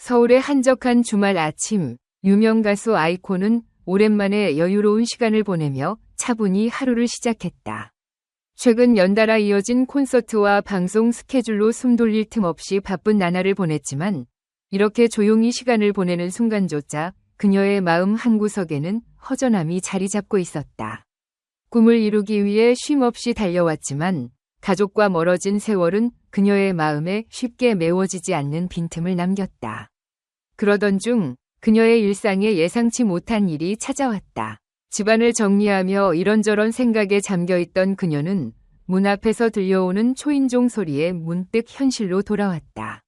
서울의 한적한 주말 아침, 유명 가수 아이콘은 오랜만에 여유로운 시간을 보내며 차분히 하루를 시작했다. 최근 연달아 이어진 콘서트와 방송 스케줄로 숨 돌릴 틈 없이 바쁜 나날을 보냈지만 이렇게 조용히 시간을 보내는 순간조차 그녀의 마음 한구석에는 허전함이 자리 잡고 있었다. 꿈을 이루기 위해 쉼없이 달려왔지만 가족과 멀어진 세월은 그녀의 마음에 쉽게 메워지지 않는 빈틈을 남겼다. 그러던 중 그녀의 일상에 예상치 못한 일이 찾아왔다. 집안을 정리하며 이런저런 생각에 잠겨있던 그녀는 문 앞에서 들려오는 초인종 소리에 문득 현실로 돌아왔다.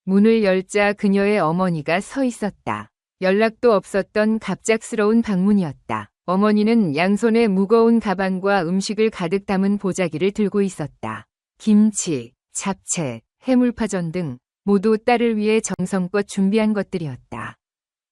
문을 열자 그녀의 어머니가 서 있었다. 연락도 없었던 갑작스러운 방문이었다. 어머니는 양손에 무거운 가방과 음식을 가득 담은 보자기를 들고 있었다. 김치, 잡채, 해물파전 등 모두 딸을 위해 정성껏 준비한 것들이었다.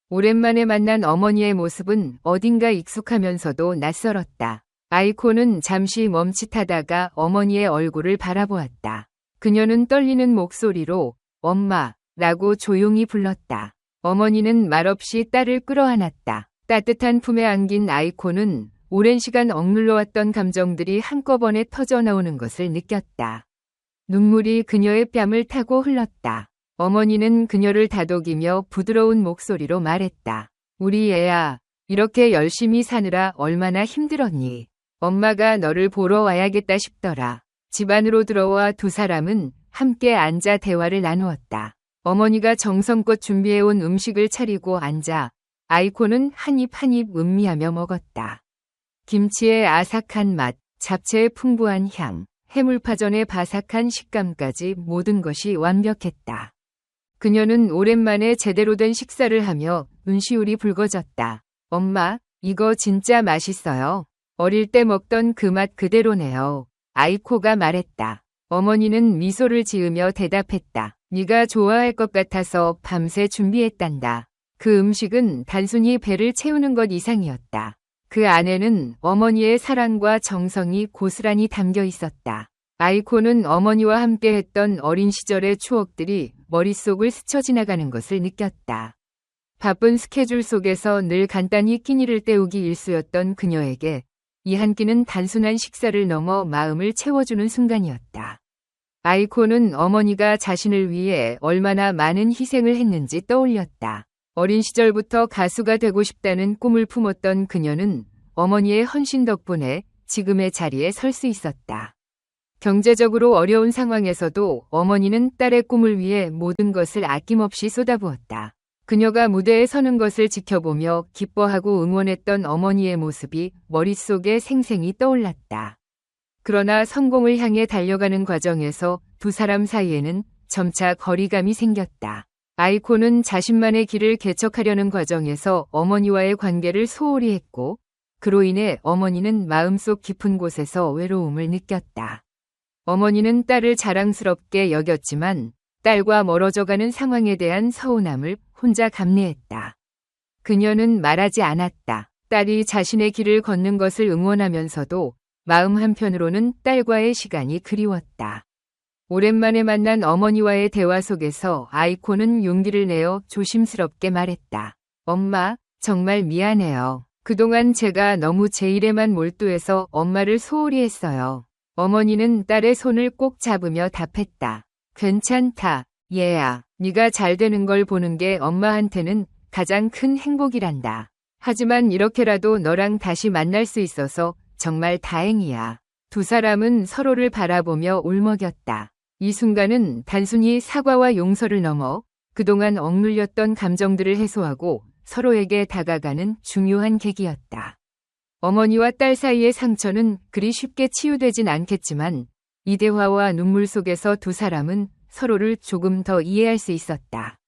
오랜만에 만난 어머니의 모습은 어딘가 익숙하면서도 낯설었다. 아이콘은 잠시 멈칫하다가 어머니의 얼굴을 바라보았다. 그녀는 떨리는 목소리로 엄마라고 조용히 불렀다. 어머니는 말없이 딸을 끌어안았다. 따뜻한 품에 안긴 아이콘은 오랜 시간 억눌러왔던 감정들이 한꺼번에 터져나오는 것을 느꼈다. 눈물이 그녀의 뺨을 타고 흘렀다. 어머니는 그녀를 다독이며 부드러운 목소리로 말했다. 우리 애야, 이렇게 열심히 사느라 얼마나 힘들었니? 엄마가 너를 보러 와야겠다 싶더라. 집 안으로 들어와 두 사람은 함께 앉아 대화를 나누었다. 어머니가 정성껏 준비해온 음식을 차리고 앉아 아이콘은 한 입 한 입 음미하며 먹었다. 김치의 아삭한 맛, 잡채의 풍부한 향, 해물파전의 바삭한 식감까지 모든 것이 완벽했다. 그녀는 오랜만에 제대로 된 식사를 하며 눈시울이 붉어졌다. 엄마, 이거 진짜 맛있어요. 어릴 때 먹던 그 맛 그대로네요. 아이코가 말했다. 어머니는 미소를 지으며 대답했다. 네가 좋아할 것 같아서 밤새 준비했단다. 그 음식은 단순히 배를 채우는 것 이상이었다. 그 안에는 어머니의 사랑과 정성이 고스란히 담겨 있었다. 아이코는 어머니와 함께 했던 어린 시절의 추억들이 머릿속을 스쳐 지나가는 것을 느꼈다. 바쁜 스케줄 속에서 늘 간단히 끼니를 때우기 일쑤였던 그녀에게 이 한 끼는 단순한 식사를 넘어 마음을 채워주는 순간이었다. 아이코는 어머니가 자신을 위해 얼마나 많은 희생을 했는지 떠올렸다. 어린 시절부터 가수가 되고 싶다는 꿈을 품었던 그녀는 어머니의 헌신 덕분에 지금의 자리에 설 수 있었다. 경제적으로 어려운 상황에서도 어머니는 딸의 꿈을 위해 모든 것을 아낌없이 쏟아부었다. 그녀가 무대에 서는 것을 지켜보며 기뻐하고 응원했던 어머니의 모습이 머릿속에 생생히 떠올랐다. 그러나 성공을 향해 달려가는 과정에서 두 사람 사이에는 점차 거리감이 생겼다. 아이코는 자신만의 길을 개척하려는 과정에서 어머니와의 관계를 소홀히 했고 그로 인해 어머니는 마음속 깊은 곳에서 외로움을 느꼈다. 어머니는 딸을 자랑스럽게 여겼지만 딸과 멀어져가는 상황에 대한 서운함을 혼자 감내했다. 그녀는 말하지 않았다. 딸이 자신의 길을 걷는 것을 응원하면서도 마음 한편으로는 딸과의 시간이 그리웠다. 오랜만에 만난 어머니와의 대화 속에서 아이코는 용기를 내어 조심스럽게 말했다. 엄마, 정말 미안해요. 그동안 제가 너무 제 일에만 몰두해서 엄마를 소홀히 했어요. 어머니는 딸의 손을 꼭 잡으며 답했다. 괜찮다, 얘야. 네가 잘 되는 걸 보는 게 엄마한테는 가장 큰 행복이란다. 하지만 이렇게라도 너랑 다시 만날 수 있어서 정말 다행이야. 두 사람은 서로를 바라보며 울먹였다. 이 순간은 단순히 사과와 용서를 넘어 그동안 억눌렸던 감정들을 해소하고 서로에게 다가가는 중요한 계기였다. 어머니와 딸 사이의 상처는 그리 쉽게 치유되진 않겠지만 이 대화와 눈물 속에서 두 사람은 서로를 조금 더 이해할 수 있었다.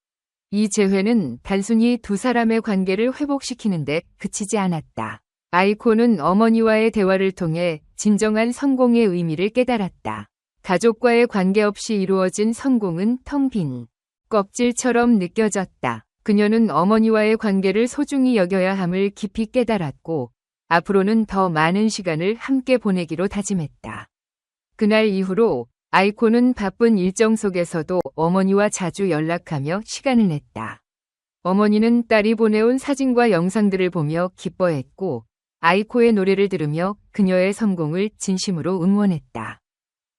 이 재회는 단순히 두 사람의 관계를 회복시키는데 그치지 않았다. 아이코는 어머니와의 대화를 통해 진정한 성공의 의미를 깨달았다. 가족과의 관계없이 이루어진 성공은 텅 빈 껍질처럼 느껴졌다. 그녀는 어머니와의 관계를 소중히 여겨야 함을 깊이 깨달았고 앞으로는 더 많은 시간을 함께 보내기로 다짐했다. 그날 이후로 아이코는 바쁜 일정 속에서도 어머니와 자주 연락하며 시간을 냈다. 어머니는 딸이 보내온 사진과 영상들을 보며 기뻐했고 아이코의 노래를 들으며 그녀의 성공을 진심으로 응원했다.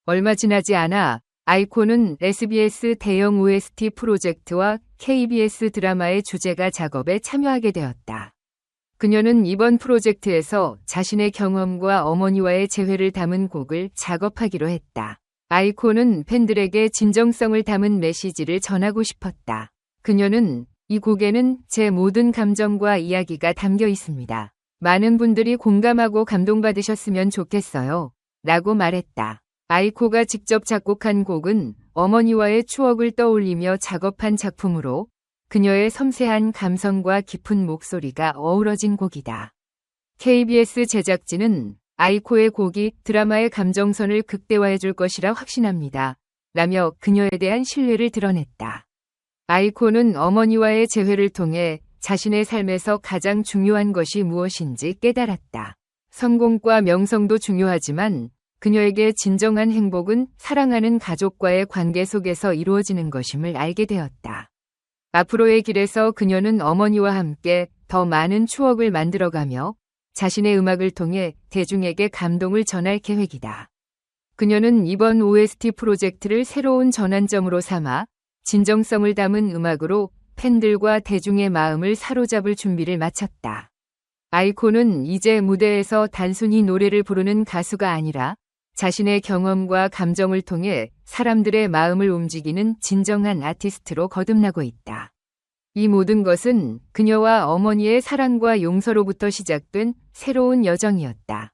얼마 지나지 않아 아이코는 SBS 대형 OST 프로젝트와 KBS 드라마의 주제가 작업에 참여하게 되었다. 그녀는 이번 프로젝트에서 자신의 경험과 어머니와의 재회를 담은 곡을 작업하기로 했다. 아이코는 팬들에게 진정성을 담은 메시지를 전하고 싶었다. 그녀는 이 곡에는 제 모든 감정과 이야기가 담겨 있습니다. 많은 분들이 공감하고 감동받으셨으면 좋겠어요. 라고 말했다. 아이코가 직접 작곡한 곡은 어머니와의 추억을 떠올리며 작업한 작품으로 그녀의 섬세한 감성과 깊은 목소리가 어우러진 곡이다. KBS 제작진은 아이코의 곡이 드라마의 감정선을 극대화해 줄 것이라 확신합니다. 라며 그녀에 대한 신뢰를 드러냈다. 아이코는 어머니와의 재회를 통해 자신의 삶에서 가장 중요한 것이 무엇인지 깨달았다. 성공과 명성도 중요하지만 그녀에게 진정한 행복은 사랑하는 가족과의 관계 속에서 이루어지는 것임을 알게 되었다. 앞으로의 길에서 그녀는 어머니와 함께 더 많은 추억을 만들어가며 자신의 음악을 통해 대중에게 감동을 전할 계획이다. 그녀는 이번 OST 프로젝트를 새로운 전환점으로 삼아 진정성을 담은 음악으로 팬들과 대중의 마음을 사로잡을 준비를 마쳤다. 아이코는 이제 무대에서 단순히 노래를 부르는 가수가 아니라 자신의 경험과 감정을 통해 사람들의 마음을 움직이는 진정한 아티스트로 거듭나고 있다. 이 모든 것은 그녀와 어머니의 사랑과 용서로부터 시작된 새로운 여정이었다.